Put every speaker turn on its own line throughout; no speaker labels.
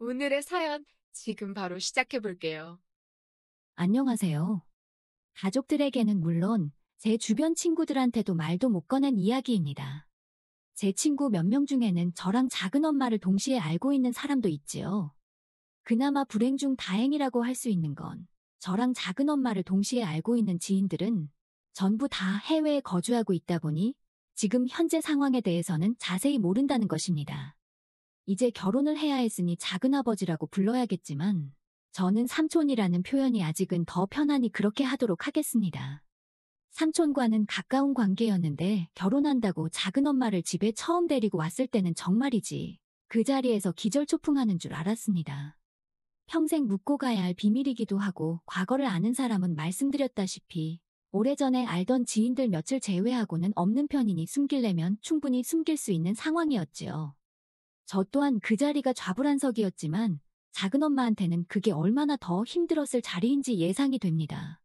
오늘의 사연 지금 바로 시작해 볼게요.
안녕하세요. 가족들에게는 물론 제 주변 친구들한테도 말도 못 꺼낸 이야기입니다. 제 친구 몇 명 중에는 저랑 작은 엄마를 동시에 알고 있는 사람도 있지요. 그나마 불행 중 다행이라고 할 수 있는 건 저랑 작은 엄마를 동시에 알고 있는 지인들은 전부 다 해외에 거주하고 있다 보니 지금 현재 상황에 대해서는 자세히 모른다는 것입니다. 이제 결혼을 해야 했으니 작은아버지라고 불러야겠지만 저는 삼촌이라는 표현이 아직은 더 편하니 그렇게 하도록 하겠습니다. 삼촌과는 가까운 관계였는데 결혼한다고 작은엄마를 집에 처음 데리고 왔을 때는 정말이지 그 자리에서 기절초풍하는 줄 알았습니다. 평생 묻고 가야 할 비밀이기도 하고 과거를 아는 사람은 말씀드렸다시피 오래전에 알던 지인들 며칠 제외하고는 없는 편이니 숨기려면 충분히 숨길 수 있는 상황이었지요. 저 또한 그 자리가 좌불안석이었지만 작은엄마한테는 그게 얼마나 더 힘들었을 자리인지 예상이 됩니다.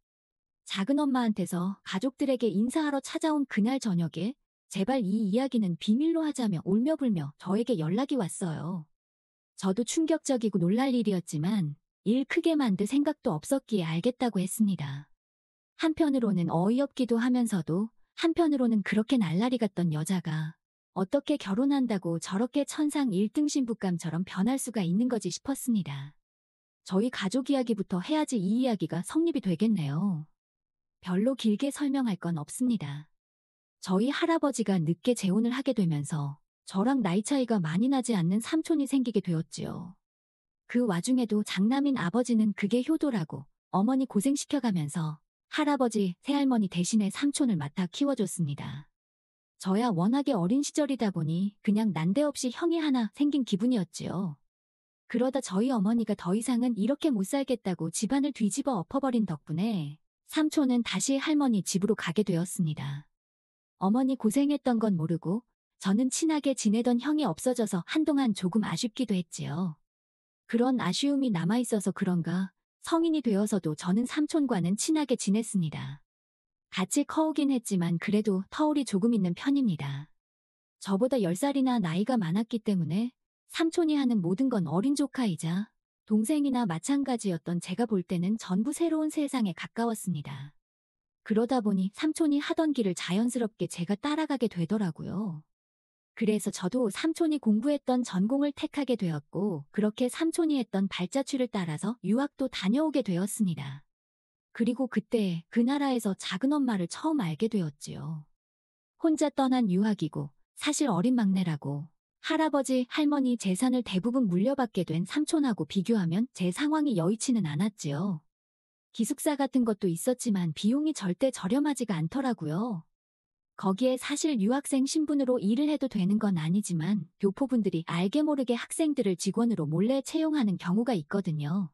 작은엄마한테서 가족들에게 인사하러 찾아온 그날 저녁에 제발 이 이야기는 비밀로 하자며 울며불며 저에게 연락이 왔어요. 저도 충격적이고 놀랄 일이었지만 일 크게 만들 생각도 없었기에 알겠다고 했습니다. 한편으로는 어이없기도 하면서도 한편으로는 그렇게 날라리 같던 여자가 어떻게 결혼한다고 저렇게 천상 1등 신부감처럼 변할 수가 있는 거지 싶었습니다. 저희 가족 이야기부터 해야지 이 이야기가 성립이 되겠네요. 별로 길게 설명할 건 없습니다. 저희 할아버지가 늦게 재혼을 하게 되면서 저랑 나이 차이가 많이 나지 않는 삼촌이 생기게 되었지요. 그 와중에도 장남인 아버지는 그게 효도라고 어머니 고생시켜가면서 할아버지, 새할머니 대신에 삼촌을 맡아 키워줬습니다. 저야 워낙에 어린 시절이다 보니 그냥 난데없이 형이 하나 생긴 기분이었지요. 그러다 저희 어머니가 더 이상은 이렇게 못 살겠다고 집안을 뒤집어 엎어버린 덕분에 삼촌은 다시 할머니 집으로 가게 되었습니다. 어머니 고생했던 건 모르고 저는 친하게 지내던 형이 없어져서 한동안 조금 아쉽기도 했지요. 그런 아쉬움이 남아있어서 그런가 성인이 되어서도 저는 삼촌과는 친하게 지냈습니다. 같이 커오긴 했지만 그래도 터울이 조금 있는 편입니다. 저보다 10살이나 나이가 많았기 때문에 삼촌이 하는 모든 건 어린 조카이자 동생이나 마찬가지였던 제가 볼 때는 전부 새로운 세상에 가까웠습니다. 그러다 보니 삼촌이 하던 길을 자연스럽게 제가 따라가게 되더라고요. 그래서 저도 삼촌이 공부했던 전공을 택하게 되었고 그렇게 삼촌이 했던 발자취를 따라서 유학도 다녀오게 되었습니다. 그리고 그때 그 나라에서 작은엄마를 처음 알게 되었지요. 혼자 떠난 유학이고 사실 어린 막내라고 할아버지, 할머니 재산을 대부분 물려받게 된 삼촌하고 비교하면 제 상황이 여의치는 않았지요. 기숙사 같은 것도 있었지만 비용이 절대 저렴하지가 않더라고요. 거기에 사실 유학생 신분으로 일을 해도 되는 건 아니지만 교포분들이 알게 모르게 학생들을 직원으로 몰래 채용하는 경우가 있거든요.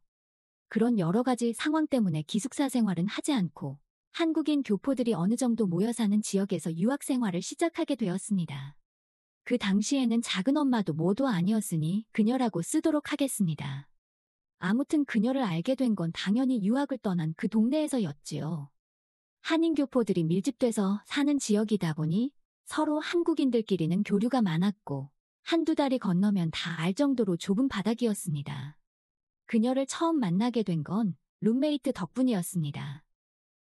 그런 여러 가지 상황 때문에 기숙사 생활은 하지 않고 한국인 교포들이 어느 정도 모여 사는 지역에서 유학 생활을 시작하게 되었습니다. 그 당시에는 작은엄마도 모도 아니었으니 그녀라고 쓰도록 하겠습니다. 아무튼 그녀를 알게 된 건 당연히 유학을 떠난 그 동네에서였지요. 한인교포들이 밀집돼서 사는 지역이다 보니 서로 한국인들끼리는 교류가 많았고 한두 달이 건너면 다 알 정도로 좁은 바닥이었습니다. 그녀를 처음 만나게 된 건 룸메이트 덕분이었습니다.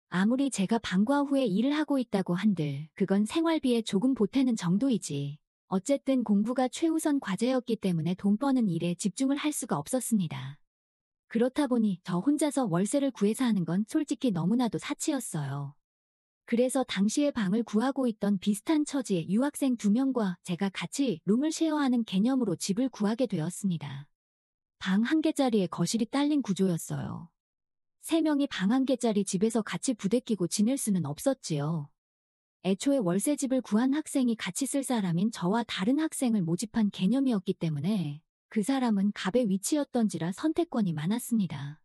아무리 제가 방과 후에 일을 하고 있다고 한들 그건 생활비에 조금 보태는 정도이지. 어쨌든 공부가 최우선 과제였기 때문에 돈 버는 일에 집중을 할 수가 없었습니다. 그렇다 보니 저 혼자서 월세를 구해서 하는 건 솔직히 너무나도 사치였어요. 그래서 당시에 방을 구하고 있던 비슷한 처지의 유학생 2명과 제가 같이 룸을 쉐어하는 개념으로 집을 구하게 되었습니다. 방 1개짜리에 거실이 딸린 구조였어요. 3명이 방 1개짜리 집에서 같이 부대끼고 지낼 수는 없었지요. 애초에 월세집을 구한 학생이 같이 쓸 사람인 저와 다른 학생을 모집한 개념이었기 때문에 그 사람은 갑의 위치였던지라 선택권이 많았습니다.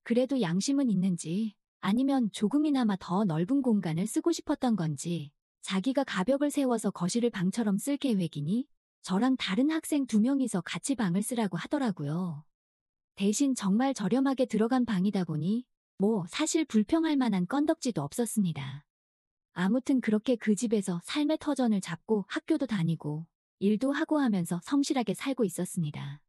그래도 양심은 있는지 아니면 조금이나마 더 넓은 공간을 쓰고 싶었던 건지 자기가 가벽을 세워서 거실을 방처럼 쓸 계획이니 저랑 다른 학생 2명이서 같이 방을 쓰라고 하더라고요. 대신 정말 저렴하게 들어간 방이다 보니 사실 불평할 만한 건덕지도 없었습니다. 아무튼 그렇게 그 집에서 삶의 터전을 잡고 학교도 다니고 일도 하고 하면서 성실하게 살고 있었습니다.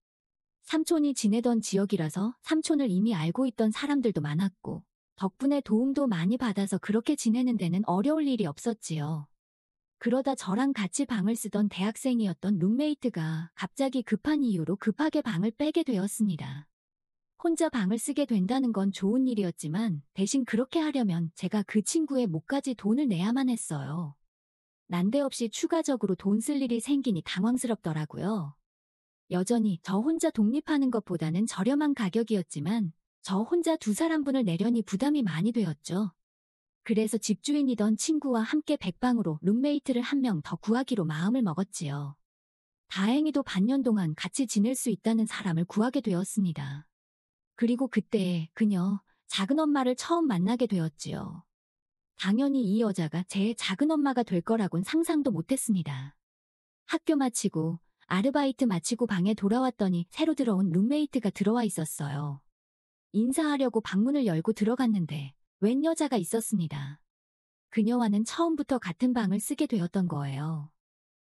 삼촌이 지내던 지역이라서 삼촌을 이미 알고 있던 사람들도 많았고, 덕분에 도움도 많이 받아서 그렇게 지내는 데는 어려울 일이 없었지요. 그러다 저랑 같이 방을 쓰던 대학생이었던 룸메이트가 갑자기 급한 이유로 급하게 방을 빼게 되었습니다. 혼자 방을 쓰게 된다는 건 좋은 일이었지만 대신 그렇게 하려면 제가 그 친구의 몫까지 돈을 내야만 했어요. 난데없이 추가적으로 돈 쓸 일이 생기니 당황스럽더라고요. 여전히 저 혼자 독립하는 것보다는 저렴한 가격이었지만 저 혼자 두 사람분을 내려니 부담이 많이 되었죠. 그래서 집주인이던 친구와 함께 백방으로 룸메이트를 한 명 더 구하기로 마음을 먹었지요. 다행히도 반년 동안 같이 지낼 수 있다는 사람을 구하게 되었습니다. 그리고 그때 그녀 작은 엄마를 처음 만나게 되었지요. 당연히 이 여자가 제 작은 엄마가 될 거라곤 상상도 못했습니다. 학교 마치고 아르바이트 마치고 방에 돌아왔더니 새로 들어온 룸메이트가 들어와 있었어요. 인사하려고 방문을 열고 들어갔는데 웬 여자가 있었습니다. 그녀와는 처음부터 같은 방을 쓰게 되었던 거예요.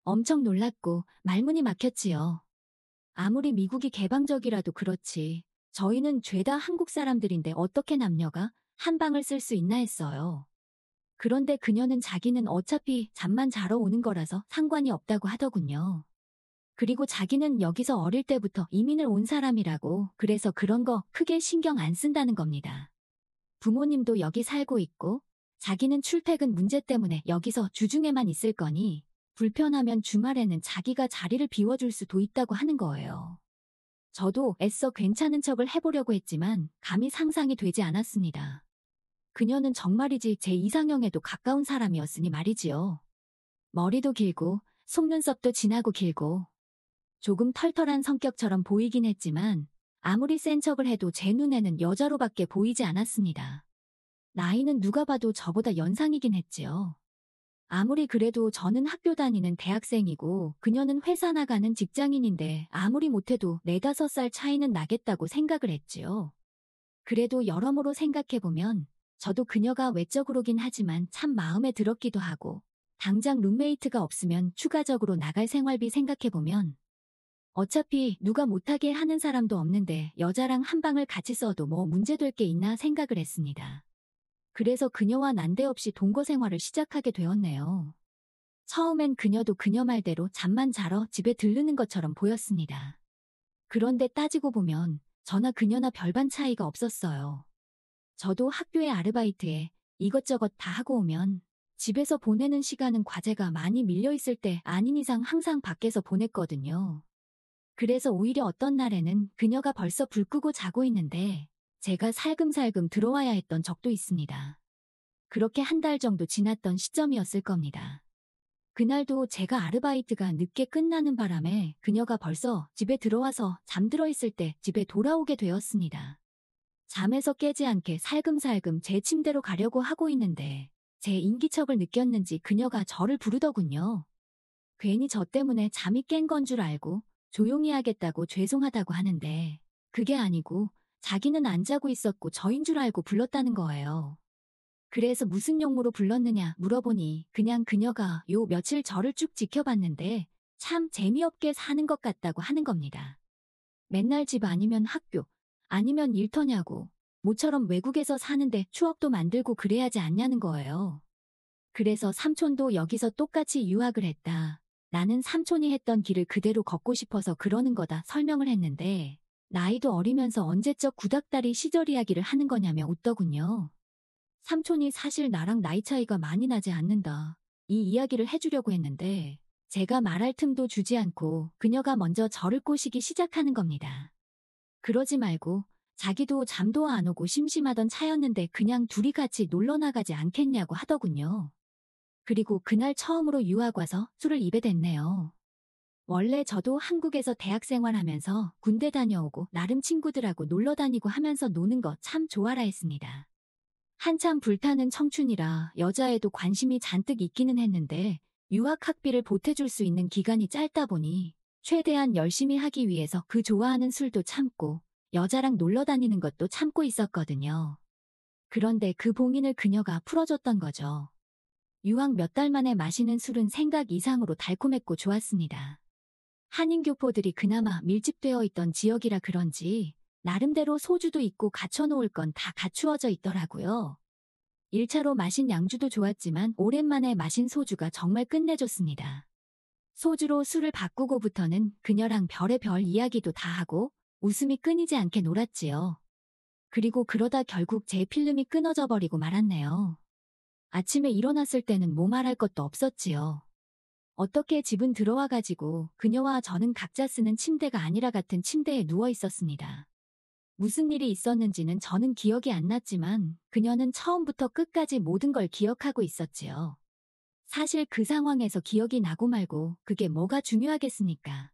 엄청 놀랐고 말문이 막혔지요. 아무리 미국이 개방적이라도 그렇지 저희는 죄다 한국 사람들인데 어떻게 남녀가 한 방을 쓸 수 있나 했어요. 그런데 그녀는 자기는 어차피 잠만 자러 오는 거라서 상관이 없다고 하더군요. 그리고 자기는 여기서 어릴 때부터 이민을 온 사람이라고 그래서 그런 거 크게 신경 안 쓴다는 겁니다. 부모님도 여기 살고 있고 자기는 출퇴근 문제 때문에 여기서 주중에만 있을 거니 불편하면 주말에는 자기가 자리를 비워줄 수도 있다고 하는 거예요. 저도 애써 괜찮은 척을 해보려고 했지만 감히 상상이 되지 않았습니다. 그녀는 정말이지 제 이상형에도 가까운 사람이었으니 말이지요. 머리도 길고 속눈썹도 진하고 길고 조금 털털한 성격처럼 보이긴 했지만 아무리 센 척을 해도 제 눈에는 여자로밖에 보이지 않았습니다. 나이는 누가 봐도 저보다 연상이긴 했지요. 아무리 그래도 저는 학교 다니는 대학생이고 그녀는 회사 나가는 직장인인데 아무리 못해도 4~5살 차이는 나겠다고 생각을 했지요. 그래도 여러모로 생각해보면 저도 그녀가 외적으로긴 하지만 참 마음에 들었기도 하고 당장 룸메이트가 없으면 추가적으로 나갈 생활비 생각해보면 어차피 누가 못하게 하는 사람도 없는데 여자랑 한 방을 같이 써도 뭐 문제될 게 있나 생각을 했습니다. 그래서 그녀와 난데없이 동거 생활을 시작하게 되었네요. 처음엔 그녀도 그녀 말대로 잠만 자러 집에 들르는 것처럼 보였습니다. 그런데 따지고 보면 저나 그녀나 별반 차이가 없었어요. 저도 학교에 아르바이트에 이것저것 다 하고 오면 집에서 보내는 시간은 과제가 많이 밀려있을 때 아닌 이상 항상 밖에서 보냈거든요. 그래서 오히려 어떤 날에는 그녀가 벌써 불 끄고 자고 있는데 제가 살금살금 들어와야 했던 적도 있습니다. 그렇게 한 달 정도 지났던 시점이었을 겁니다. 그날도 제가 아르바이트가 늦게 끝나는 바람에 그녀가 벌써 집에 들어와서 잠들어 있을 때 집에 돌아오게 되었습니다. 잠에서 깨지 않게 살금살금 제 침대로 가려고 하고 있는데 제 인기척을 느꼈는지 그녀가 저를 부르더군요. 괜히 저 때문에 잠이 깬 건 줄 알고 조용히 하겠다고 죄송하다고 하는데 그게 아니고 자기는 안 자고 있었고 저인 줄 알고 불렀다는 거예요. 그래서 무슨 용무로 불렀느냐 물어보니 그냥 그녀가 요 며칠 저를 쭉 지켜봤는데 참 재미없게 사는 것 같다고 하는 겁니다. 맨날 집 아니면 학교, 아니면 일터냐고 모처럼 외국에서 사는데 추억도 만들고 그래야지 않냐는 거예요. 그래서 삼촌도 여기서 똑같이 유학을 했다. 나는 삼촌이 했던 길을 그대로 걷고 싶어서 그러는 거다 설명을 했는데 나이도 어리면서 언제적 구닥다리 시절 이야기를 하는 거냐며 웃더군요. 삼촌이 사실 나랑 나이 차이가 많이 나지 않는다. 이 이야기를 해주려고 했는데 제가 말할 틈도 주지 않고 그녀가 먼저 저를 꼬시기 시작하는 겁니다. 그러지 말고 자기도 잠도 안 오고 심심하던 차였는데 그냥 둘이 같이 놀러 나가지 않겠냐고 하더군요. 그리고 그날 처음으로 유학 와서 술을 입에 댔네요. 원래 저도 한국에서 대학 생활하면서 군대 다녀오고 나름 친구들하고 놀러 다니고 하면서 노는 거 참 좋아라 했습니다. 한참 불타는 청춘이라 여자애도 관심이 잔뜩 있기는 했는데 유학 학비를 보태줄 수 있는 기간이 짧다 보니 최대한 열심히 하기 위해서 그 좋아하는 술도 참고 여자랑 놀러 다니는 것도 참고 있었거든요. 그런데 그 봉인을 그녀가 풀어줬던 거죠. 유학 몇 달 만에 마시는 술은 생각 이상으로 달콤했고 좋았습니다. 한인교포들이 그나마 밀집되어 있던 지역이라 그런지 나름대로 소주도 있고 갖춰놓을 건 다 갖추어져 있더라고요. 1차로 마신 양주도 좋았지만 오랜만에 마신 소주가 정말 끝내줬습니다. 소주로 술을 바꾸고부터는 그녀랑 별의별 이야기도 다 하고 웃음이 끊이지 않게 놀았지요. 그리고 그러다 결국 제 필름이 끊어져 버리고 말았네요. 아침에 일어났을 때는 뭐 말할 것도 없었지요. 어떻게 집은 들어와가지고 그녀와 저는 각자 쓰는 침대가 아니라 같은 침대에 누워 있었습니다. 무슨 일이 있었는지는 저는 기억이 안 났지만 그녀는 처음부터 끝까지 모든 걸 기억하고 있었지요. 사실 그 상황에서 기억이 나고 말고 그게 뭐가 중요하겠습니까?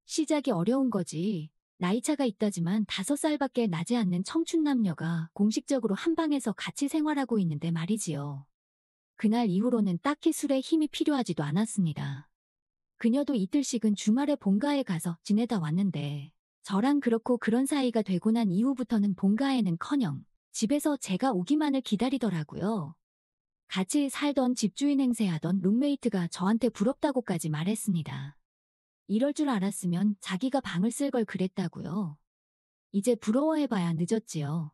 시작이 어려운 거지. 나이차가 있다지만 5살밖에 나지 않는 청춘 남녀가 공식적으로 한 방에서 같이 생활하고 있는데 말이지요. 그날 이후로는 딱히 술에 힘이 필요하지도 않았습니다. 그녀도 이틀씩은 주말에 본가에 가서 지내다 왔는데 저랑 그렇고 그런 사이가 되고 난 이후부터는 본가에는커녕 집에서 제가 오기만을 기다리더라고요. 같이 살던 집주인 행세하던 룸메이트가 저한테 부럽다고까지 말했습니다. 이럴 줄 알았으면 자기가 방을 쓸 걸 그랬다고요. 이제 부러워해봐야 늦었지요.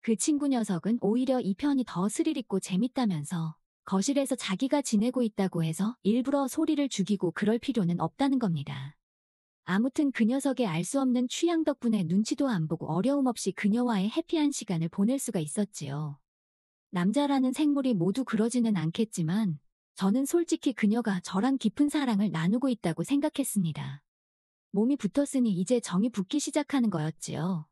그 친구 녀석은 오히려 이 편이 더 스릴 있고 재밌다면서 거실에서 자기가 지내고 있다고 해서 일부러 소리를 죽이고 그럴 필요는 없다는 겁니다. 아무튼 그 녀석의 알 수 없는 취향 덕분에 눈치도 안 보고 어려움 없이 그녀와의 해피한 시간을 보낼 수가 있었지요. 남자라는 생물이 모두 그러지는 않겠지만 저는 솔직히 그녀가 저랑 깊은 사랑을 나누고 있다고 생각했습니다. 몸이 붙었으니 이제 정이 붙기 시작하는 거였지요.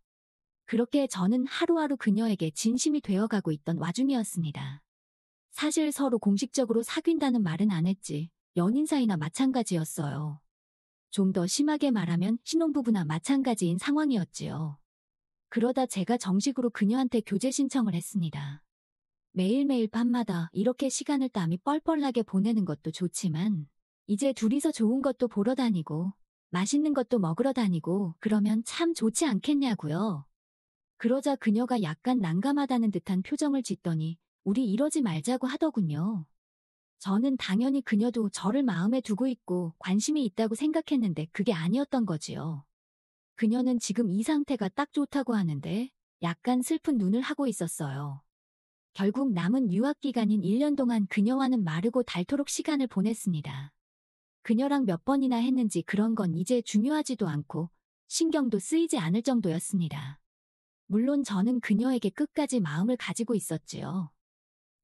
그렇게 저는 하루하루 그녀에게 진심이 되어가고 있던 와중이었습니다. 사실 서로 공식적으로 사귄다는 말은 안 했지 연인 사이나 마찬가지였어요. 좀 더 심하게 말하면 신혼부부나 마찬가지인 상황이었지요. 그러다 제가 정식으로 그녀한테 교제 신청을 했습니다. 매일매일 밤마다 이렇게 시간을 땀이 뻘뻘나게 보내는 것도 좋지만 이제 둘이서 좋은 것도 보러 다니고 맛있는 것도 먹으러 다니고 그러면 참 좋지 않겠냐고요. 그러자 그녀가 약간 난감하다는 듯한 표정을 짓더니 우리 이러지 말자고 하더군요. 저는 당연히 그녀도 저를 마음에 두고 있고 관심이 있다고 생각했는데 그게 아니었던 거지요. 그녀는 지금 이 상태가 딱 좋다고 하는데 약간 슬픈 눈을 하고 있었어요. 결국 남은 유학 기간인 1년 동안 그녀와는 마르고 닳도록 시간을 보냈습니다. 그녀랑 몇 번이나 했는지 그런 건 이제 중요하지도 않고 신경도 쓰이지 않을 정도였습니다. 물론 저는 그녀에게 끝까지 마음을 가지고 있었지요.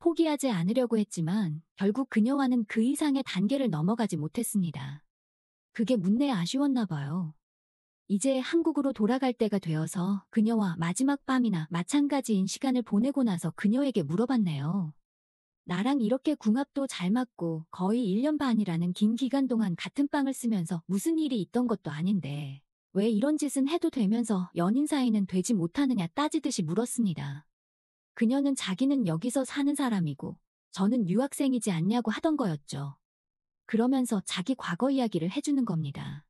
포기하지 않으려고 했지만 결국 그녀와는 그 이상의 단계를 넘어가지 못했습니다. 그게 문내 아쉬웠나 봐요. 이제 한국으로 돌아갈 때가 되어서 그녀와 마지막 밤이나 마찬가지인 시간을 보내고 나서 그녀에게 물어봤네요. 나랑 이렇게 궁합도 잘 맞고 거의 1년 반이라는 긴 기간 동안 같은 방을 쓰면서 무슨 일이 있던 것도 아닌데 왜 이런 짓은 해도 되면서 연인 사이는 되지 못하느냐 따지듯이 물었습니다. 그녀는 자기는 여기서 사는 사람이고 저는 유학생이지 않냐고 하던 거였죠. 그러면서 자기 과거 이야기를 해주는 겁니다.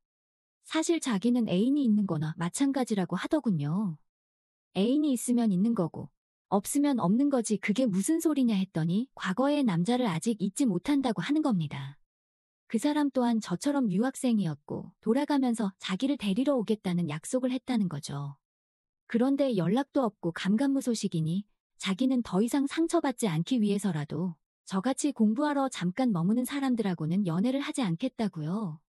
사실 자기는 애인이 있는 거나 마찬가지라고 하더군요. 애인이 있으면 있는 거고 없으면 없는 거지 그게 무슨 소리냐 했더니 과거의 남자를 아직 잊지 못한다고 하는 겁니다. 그 사람 또한 저처럼 유학생이었고 돌아가면서 자기를 데리러 오겠다는 약속을 했다는 거죠. 그런데 연락도 없고 감감무소식이니 자기는 더 이상 상처받지 않기 위해서라도 저같이 공부하러 잠깐 머무는 사람들하고는 연애를 하지 않겠다고요.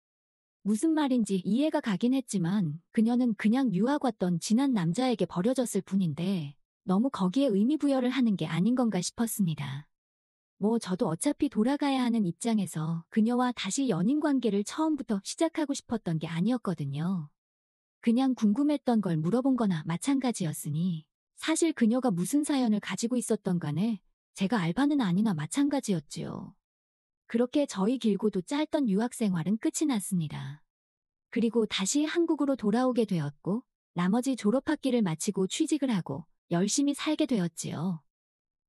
무슨 말인지 이해가 가긴 했지만 그녀는 그냥 유학 왔던 지난 남자에게 버려졌을 뿐인데 너무 거기에 의미 부여를 하는 게 아닌 건가 싶었습니다. 뭐 저도 어차피 돌아가야 하는 입장에서 그녀와 다시 연인 관계를 처음부터 시작하고 싶었던 게 아니었거든요. 그냥 궁금했던 걸 물어본 거나 마찬가지였으니 사실 그녀가 무슨 사연을 가지고 있었던 간에 제가 알 바는 아니나 마찬가지였지요. 그렇게 저희 길고도 짧던 유학 생활은 끝이 났습니다. 그리고 다시 한국으로 돌아오게 되었고 나머지 졸업학기를 마치고 취직을 하고 열심히 살게 되었지요.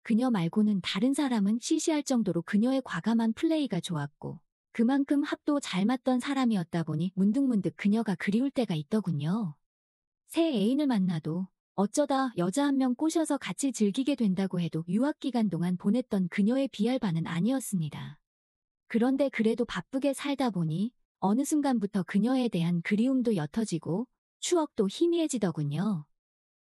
그녀 말고는 다른 사람은 시시할 정도로 그녀의 과감한 플레이가 좋았고 그만큼 합도 잘 맞던 사람이었다 보니 문득문득 그녀가 그리울 때가 있더군요. 새 애인을 만나도 어쩌다 여자 한 명 꼬셔서 같이 즐기게 된다고 해도 유학 기간 동안 보냈던 그녀에 비할 바는 아니었습니다. 그런데 그래도 바쁘게 살다 보니 어느 순간부터 그녀에 대한 그리움도 옅어지고 추억도 희미해지더군요.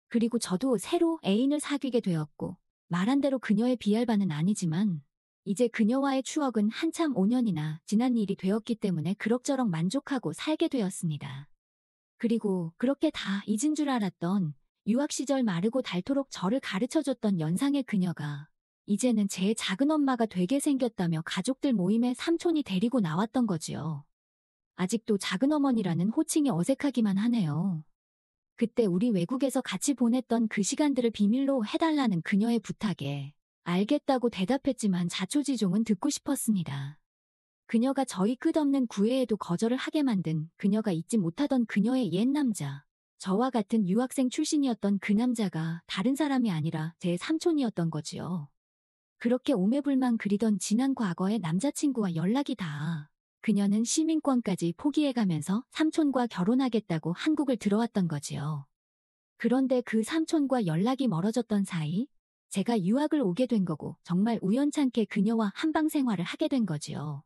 그리고 저도 새로 애인을 사귀게 되었고, 말한 대로 그녀의 비할 바는 아니지만 이제 그녀와의 추억은 한참 5년이나 지난 일이 되었기 때문에 그럭저럭 만족하고 살게 되었습니다. 그리고 그렇게 다 잊은 줄 알았던 유학 시절 마르고 닳도록 저를 가르쳐줬던 연상의 그녀가 이제는 제 작은 엄마가 되게 생겼다며 가족들 모임에 삼촌이 데리고 나왔던 거지요. 아직도 작은 어머니라는 호칭이 어색하기만 하네요. 그때 우리 외국에서 같이 보냈던 그 시간들을 비밀로 해달라는 그녀의 부탁에 알겠다고 대답했지만 자초지종은 듣고 싶었습니다. 그녀가 저희 끝없는 구애에도 거절을 하게 만든 그녀가 잊지 못하던 그녀의 옛 남자. 저와 같은 유학생 출신이었던 그 남자가 다른 사람이 아니라 제 삼촌이었던 거지요. 그렇게 오매불망 그리던 지난 과거의 남자친구와 연락이 닿아 그녀는 시민권까지 포기해가면서 삼촌과 결혼하겠다고 한국을 들어왔던 거지요. 그런데 그 삼촌과 연락이 멀어졌던 사이 제가 유학을 오게 된 거고 정말 우연찮게 그녀와 한방 생활을 하게 된 거지요.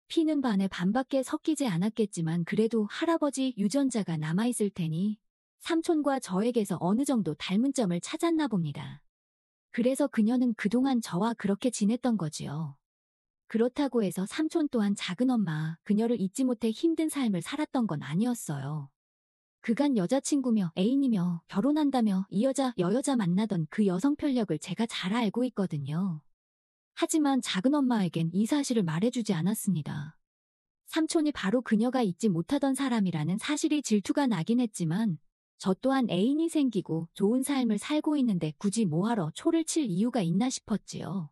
피는 반에 반밖에 섞이지 않았겠지만 그래도 할아버지 유전자가 남아있을 테니 삼촌과 저에게서 어느 정도 닮은 점을 찾았나 봅니다. 그래서 그녀는 그동안 저와 그렇게 지냈던 거지요. 그렇다고 해서 삼촌 또한 작은엄마, 그녀를 잊지 못해 힘든 삶을 살았던 건 아니었어요. 그간 여자친구며 애인이며 결혼한다며 이 여자 여여자 만나던 그 여성 편력을 제가 잘 알고 있거든요. 하지만 작은엄마에겐 이 사실을 말해주지 않았습니다. 삼촌이 바로 그녀가 잊지 못하던 사람이라는 사실이 질투가 나긴 했지만 저 또한 애인이 생기고 좋은 삶을 살고 있는데 굳이 뭐하러 초를 칠 이유가 있나 싶었지요.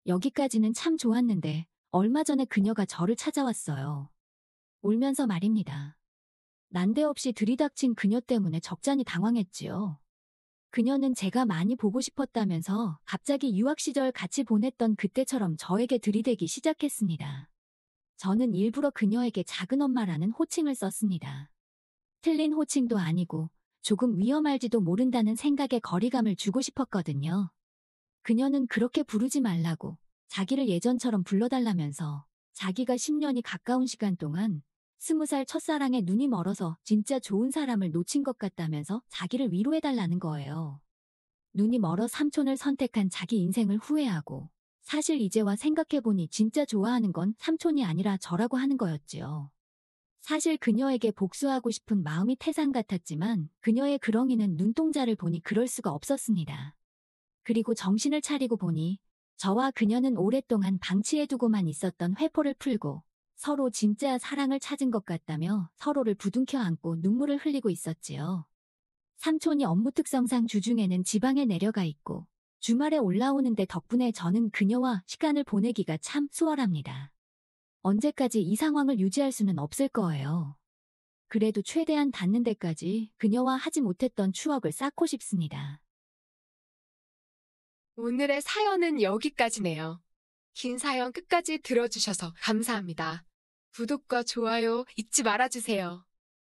여기까지는 참 좋았는데 얼마 전에 그녀가 저를 찾아왔어요. 울면서 말입니다. 난데없이 들이닥친 그녀 때문에 적잖이 당황했지요. 그녀는 제가 많이 보고 싶었다면서 갑자기 유학 시절 같이 보냈던 그때처럼 저에게 들이대기 시작했습니다. 저는 일부러 그녀에게 작은엄마라는 호칭을 썼습니다. 틀린 호칭도 아니고 조금 위험할지도 모른다는 생각에 거리감을 주고 싶었거든요. 그녀는 그렇게 부르지 말라고 자기를 예전처럼 불러달라면서 자기가 10년이 가까운 시간 동안 20살 첫사랑에 눈이 멀어서 진짜 좋은 사람을 놓친 것 같다면서 자기를 위로해달라는 거예요. 눈이 멀어 삼촌을 선택한 자기 인생을 후회하고 사실 이제와 생각해보니 진짜 좋아하는 건 삼촌이 아니라 저라고 하는 거였지요. 사실 그녀에게 복수하고 싶은 마음이 태산 같았지만 그녀의 그렁이는 눈동자를 보니 그럴 수가 없었습니다. 그리고 정신을 차리고 보니 저와 그녀는 오랫동안 방치해두고만 있었던 회포를 풀고 서로 진짜 사랑을 찾은 것 같다며 서로를 부둥켜 안고 눈물을 흘리고 있었지요. 삼촌이 업무 특성상 주중에는 지방에 내려가 있고 주말에 올라오는데 덕분에 저는 그녀와 시간을 보내기가 참 수월합니다. 언제까지 이 상황을 유지할 수는 없을 거예요. 그래도 최대한 닿는 데까지 그녀와 하지 못했던 추억을 쌓고 싶습니다.
오늘의 사연은 여기까지네요. 긴 사연 끝까지 들어주셔서 감사합니다. 구독과 좋아요 잊지 말아주세요.